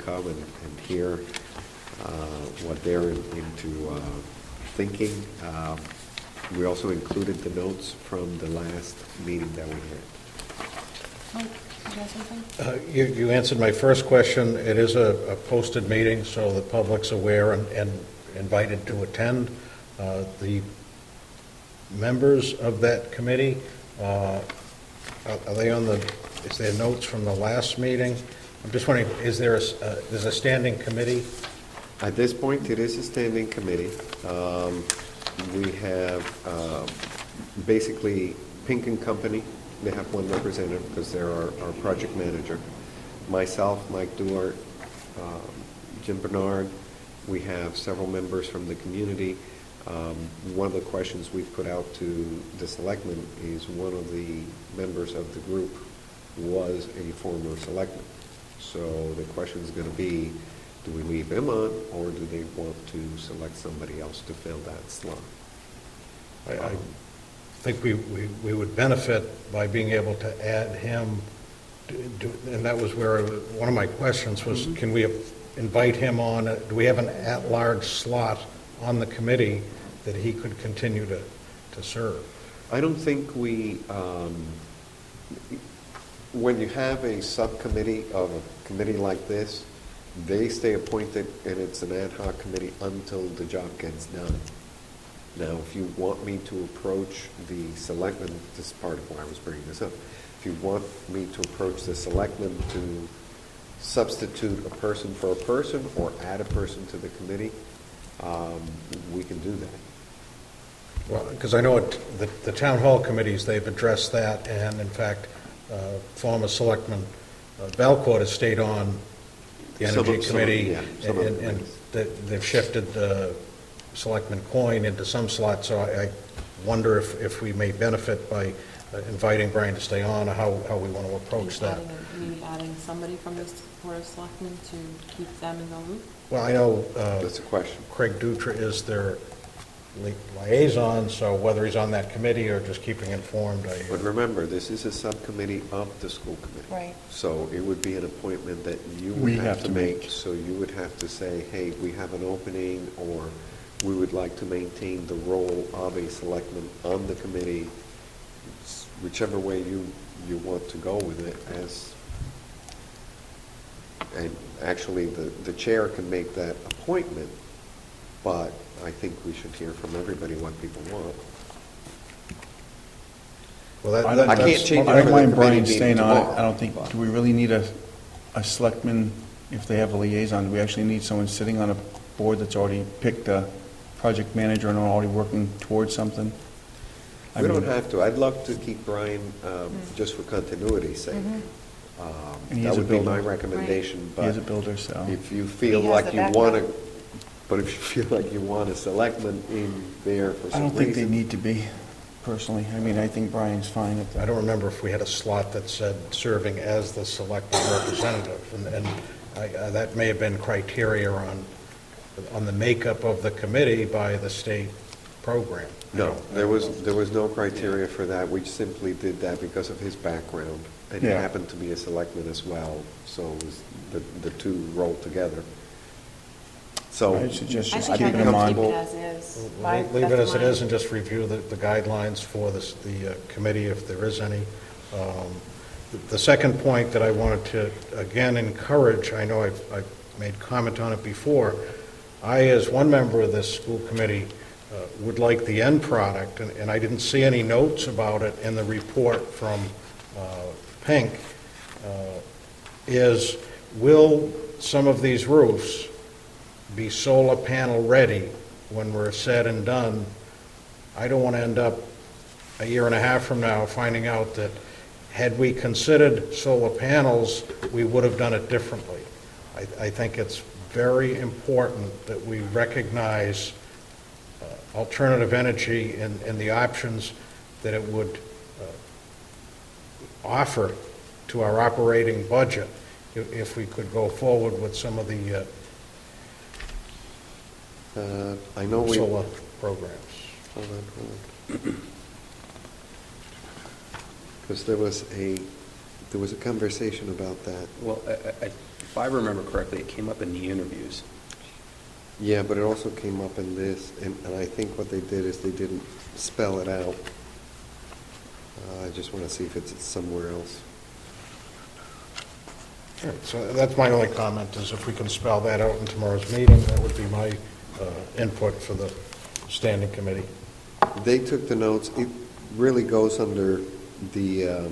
come and hear what they're into thinking. We also included the notes from the last meeting that we had. Oh, you got something? You answered my first question. It is a posted meeting, so the public's aware and invited to attend. The members of that committee, are they on the, is there notes from the last meeting? I'm just wondering, is there there's a standing committee? At this point, it is a standing committee. We have basically Pink and Company. They have one representative because they're our project manager. Myself, Mike Duart, Jim Bernard. We have several members from the community. One of the questions we've put out to the selectmen is one of the members of the group was a former selectman. So the question is going to be, do we leave him on, or do they want to select somebody else to fill that slot? I think we would benefit by being able to add him, and that was where one of my questions was, can we invite him on? Do we have an at-large slot on the committee that he could continue to serve? I don't think we, when you have a subcommittee of a committee like this, they stay appointed and it's an ad hoc committee until the job gets done. Now, if you want me to approach the selectmen, this is part of why I was bringing this up, if you want me to approach the selectmen to substitute a person for a person or add a person to the committee, we can do that. Well, because I know the town hall committees, they've addressed that, and in fact, former selectman Valcourt has stayed on the energy committee, and they've shifted Selectman Coyne into some slots, so I wonder if we may benefit by inviting Brian to stay on, or how we want to approach that. Maybe adding somebody from this Board of Selectmen to keep them in the loop? Well, I know That's a question. Craig Dutra is their liaison, so whether he's on that committee or just keeping informed. But remember, this is a subcommittee of the school committee. Right. So it would be an appointment that you We would have to make. make. So you would have to say, hey, we have an opening, or we would like to maintain the role of a selectman on the committee. It's whichever way you want to go with it. And actually, the chair can make that appointment, but I think we should hear from everybody what people want. Well, I can't change it I for don't the mind committee Brian meeting staying on it. tomorrow. I don't think, do we really need a selectman if they have a liaison? Do we actually need someone sitting on a board that's already picked a project manager and already working towards something? I We mean, don't have to. I'd love to keep Brian, just for continuity's sake. And he That is a would be my builder. recommendation, He is a but builder, so. if you feel He has like the you want background. to, but if you feel like you want a selectman in there for I some don't think they reason. need to be, personally. I mean, I think Brian's fine at that. I don't remember if we had a slot that said serving as the selected representative, and that may have been criteria on the makeup of the committee by the state program. No, there was no criteria for that. We simply did that because of his background. And he Yeah. happened to be a selectman as well, so it was the two rolled together. So, I suggest I just think keeping I him can on. keep it as is. Leave it as it is and just review the guidelines for the committee, if there is any. The second point that I wanted to, again, encourage, I know I've made comment on it before, I, as one member of this school committee, would like the end product, and I didn't see any notes about it in the report from Pink, is will some of these roofs be solar panel ready when we're said and done? I don't want to end up a year and a half from now finding out that had we considered solar panels, we would have done it differently. I think it's very important that we recognize alternative energy and the options that it would offer to our operating budget if we could go forward with some of the I know we... solar programs. Hold on. Because there was a conversation about that. Well, If I remember correctly, it came up in the interviews. Yeah, but it also came up in this, and I think what they did is they didn't spell it out. I just want to see if it's somewhere else. All right, so that's my only comment, is if we can spell that out in tomorrow's meeting, that would be my input for the standing committee. They took the notes. It really goes under the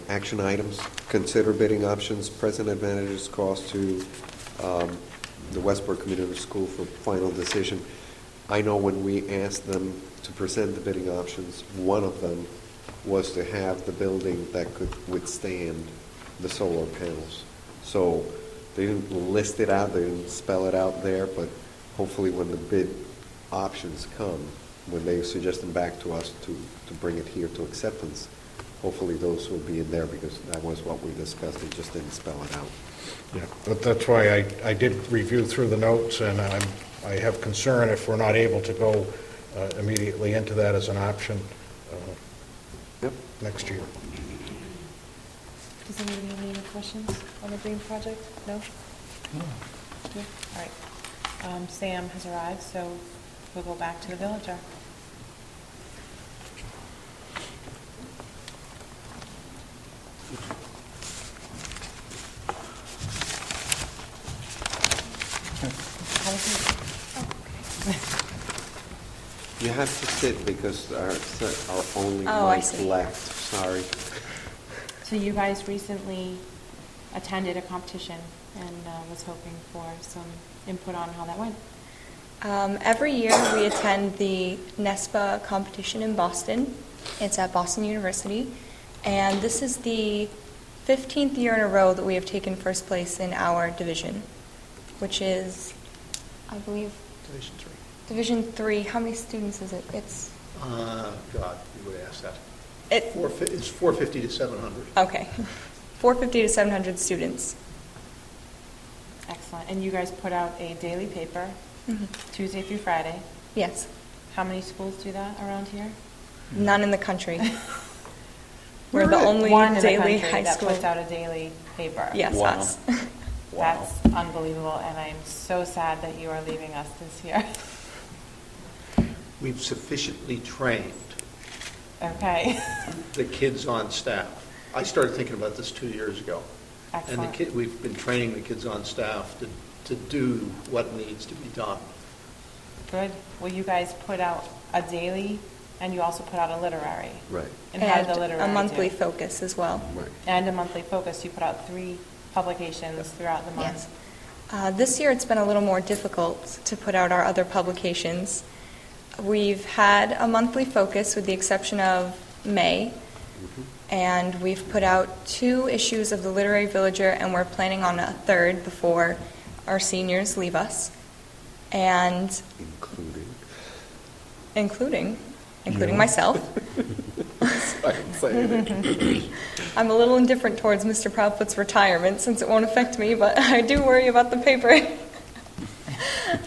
action items. Consider bidding options, present advantages, cost to the Westport Community School for final decision. I know when we asked them to present the bidding options, one of them was to have the building that could withstand the solar panels. So they didn't list it out, they didn't spell it out there, but hopefully when the bid options come, when they suggest them back to us to bring it here to acceptance, hopefully those will be in there, because that was what we discussed, they just didn't spell it out. Yeah, but that's why I did review through the notes, and I have concern if we're not able to go immediately into that as an option Yep. next year. Does anybody have any other questions on the green project? No? Good. All right. Sam has arrived, so we'll go back to the villager. How was it? Oh, okay. You have to sit because our only Oh, I mic see. left, sorry. So you guys recently attended a competition and was hoping for some input on how that went. Every year we attend the NESPA competition in Boston. It's at Boston University. And this is the 15th year in a row that we have taken first place in our division, which is, I believe, Division 3. Division 3. How many students is it? It's, God, you would ask that. it, It's 450 to 700. okay, 450 to 700 students. Excellent. And you guys put out a daily paper, Mhm. Tuesday through Friday. Yes, How many schools do that around here? none in the country. We're the One only in the daily country high that school. puts out a daily paper. Yes, Wow. us. That's unbelievable, and I'm so sad that you are leaving us this year. We've sufficiently trained Okay. the kids on staff. I started thinking about this 2 years ago. And Excellent. we've been training the kids on staff to do what needs to be done. Good. Well, you guys put out a daily, and you also put out a literary. Right, And how did the And literary a monthly do? focus as well. right. And a monthly focus. You put out 3 publications throughout the month. Yes. This year, it's been a little more difficult to put out our other publications. We've had a monthly focus with the exception of May, and we've put out 2 issues of the Literary Villager, and we're planning on a 3rd before our seniors leave us, and Including. including You. myself. I'm saying. I'm a little indifferent towards Mr. Proudfoot's retirement since it won't affect me, but I do worry about the paper.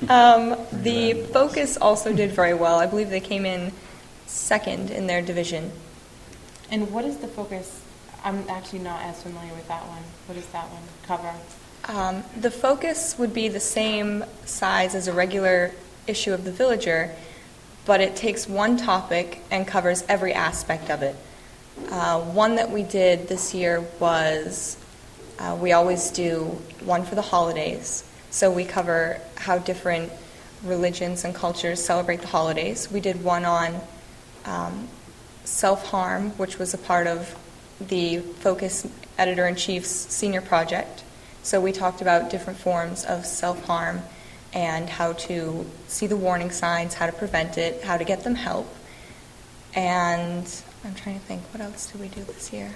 The Focus also did very well. I believe they came in 2nd in their division. And what is the focus? I'm actually not as familiar with that one. What does that one cover? The Focus would be the same size as a regular issue of The Villager, but it takes one topic and covers every aspect of it. One that we did this year was, we always do one for the holidays. So we cover how different religions and cultures celebrate the holidays. We did one on self-harm, which was a part of the Focus Editor-in-Chief's senior project. So we talked about different forms of self-harm and how to see the warning signs, how to prevent it, how to get them help. And I'm trying to think, what else did we do this year?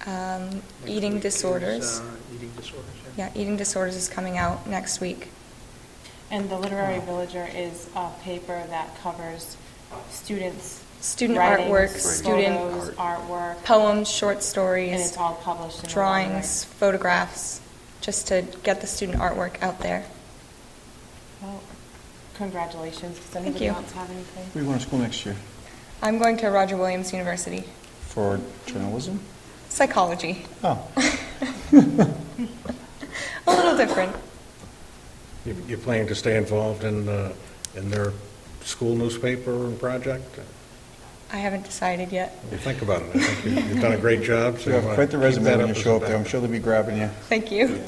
Next Eating week is, disorders. Eating disorders, Yeah, eating disorders is coming out next week. And the Literary Villager is a paper that covers students' Student writings, artwork, student photos, artwork, poems, short and stories, it's all published in the drawings, photographs, just to get the student artwork out there. Well, congratulations. Does Thank anybody you. else have anything? Where do you want to school next year? I'm going to Roger Williams University. For journalism? Psychology. Oh, A little different. You planning to stay involved in their school newspaper and project? I haven't decided yet. You think about it. I think you've done a great job. So you have quite the resume when you show up there. I'm sure they'll be grabbing you. Thank you.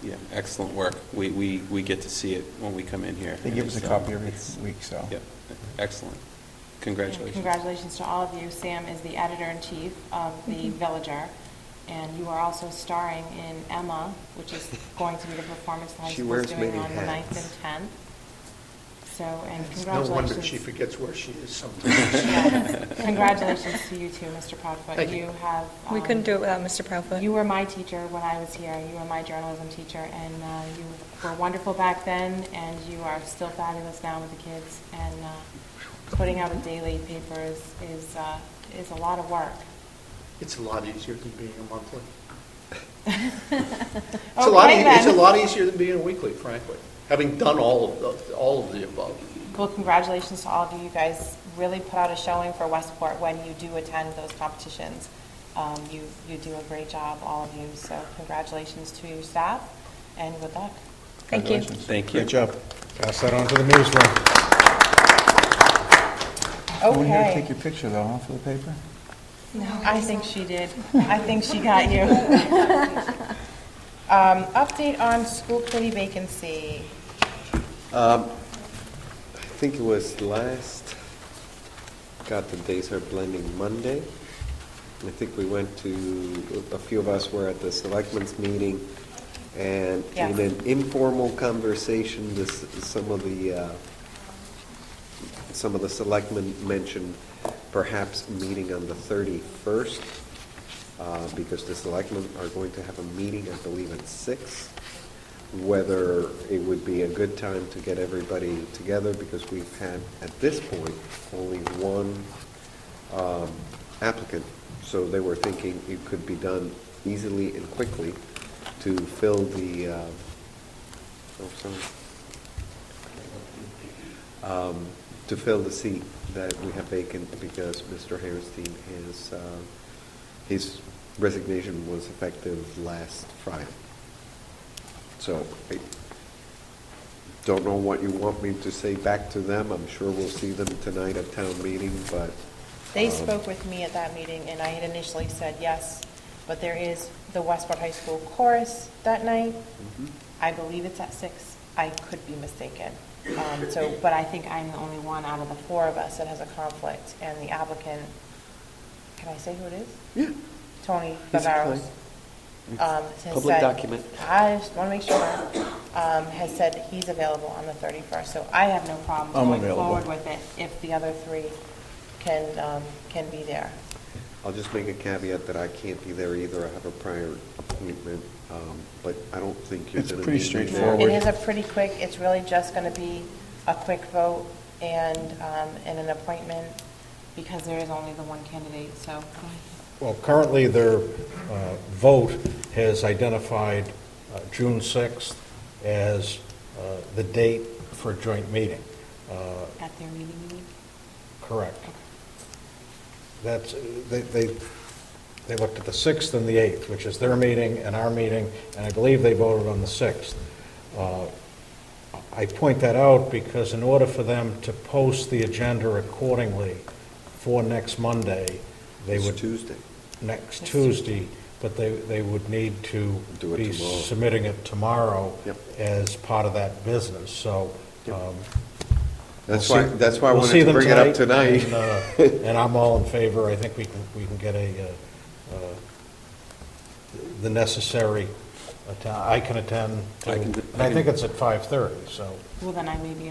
Yeah, excellent work. We get to see it when we come in here. They give us a It's, copy every it's- week, so. Yeah, excellent. Congratulations. Congratulations to all of you. Sam is the editor-in-chief of The Villager, and you are also starring in Emma, which is going to be the performance the high She school wears is doing many on the 9th hats. and 10th. So, and No congratulations. wonder she forgets where she is sometimes. Yes. Congratulations to you too, Mr. Proudfoot. Thank you. You have. We couldn't do it without Mr. Proudfoot. You were my teacher when I was here. You were my journalism teacher, and you were wonderful back then, and you are still fabulous now with the kids. And putting out a daily paper is a lot of work. It's a lot easier than being a monthly. Okay, It's a then. lot easier than being a weekly, frankly, having done all of the above. Well, congratulations to all of you. You guys really put out a showing for Westport when you do attend those competitions. You do a great job, all of you. So congratulations to your staff, and good luck. Thank you. Congratulations. Thank you. Great job. Pass that on to the newsroom. Someone here to Okay. take your picture, though, huh, for the paper? I think she did. I think she got you. Update on school committee vacancy. I think it was God, the days are blending, Monday. I think we went to, a few of us were at the selectmen's meeting, and Yes. in an informal conversation, some of the selectmen mentioned perhaps meeting on the 31st, because the selectmen are going to have a meeting, I believe, at 6. Whether it would be a good time to get everybody together, because we've had, at this point, only one applicant. So they were thinking it could be done easily and quickly to fill the, to fill the seat that we have vacant, because Mr. Harrenstein has, his resignation was effective last Friday. So I don't know what you want me to say back to them. I'm sure we'll see them tonight at town meeting, but They spoke with me at that meeting, and I had initially said yes, but there is the Westport High School chorus that night. I believe it's at 6. I could be mistaken. But I think I'm the only one out of the 4 of us that has a conflict, and the applicant, can I say who it is? yeah. Tony He's Bavaros. fine. Has Public said- document. I just want to make sure, has said he's available on the 31st, so I have no problem I'm going available. forward with it if the other 3 can be there. I'll just make a caveat that I can't be there either. I have a prior appointment, but I don't think you're It's going to pretty need me there. straightforward. It is a pretty quick, it's really just going to be a quick vote and an appointment, because there is only the one candidate, so. Well, currently, their vote has identified June 6th as the date for a joint meeting. At their meeting, you mean? Correct. That's, they looked at the 6th and the 8th, which is their meeting and our meeting, and I believe they voted on the 6th. I point that out because in order for them to post the agenda accordingly for next Monday, they It's would... Tuesday. Next Tuesday, but they would need to Do it be tomorrow. submitting it tomorrow Yep. as part of that business, so... Yep. We'll see- That's why I we'll wanted see to them bring it up tonight. And I'm all in favor. I think we can get the necessary, I can attend, to- I can- and I think it's at 5:30, so... Well, then I may be able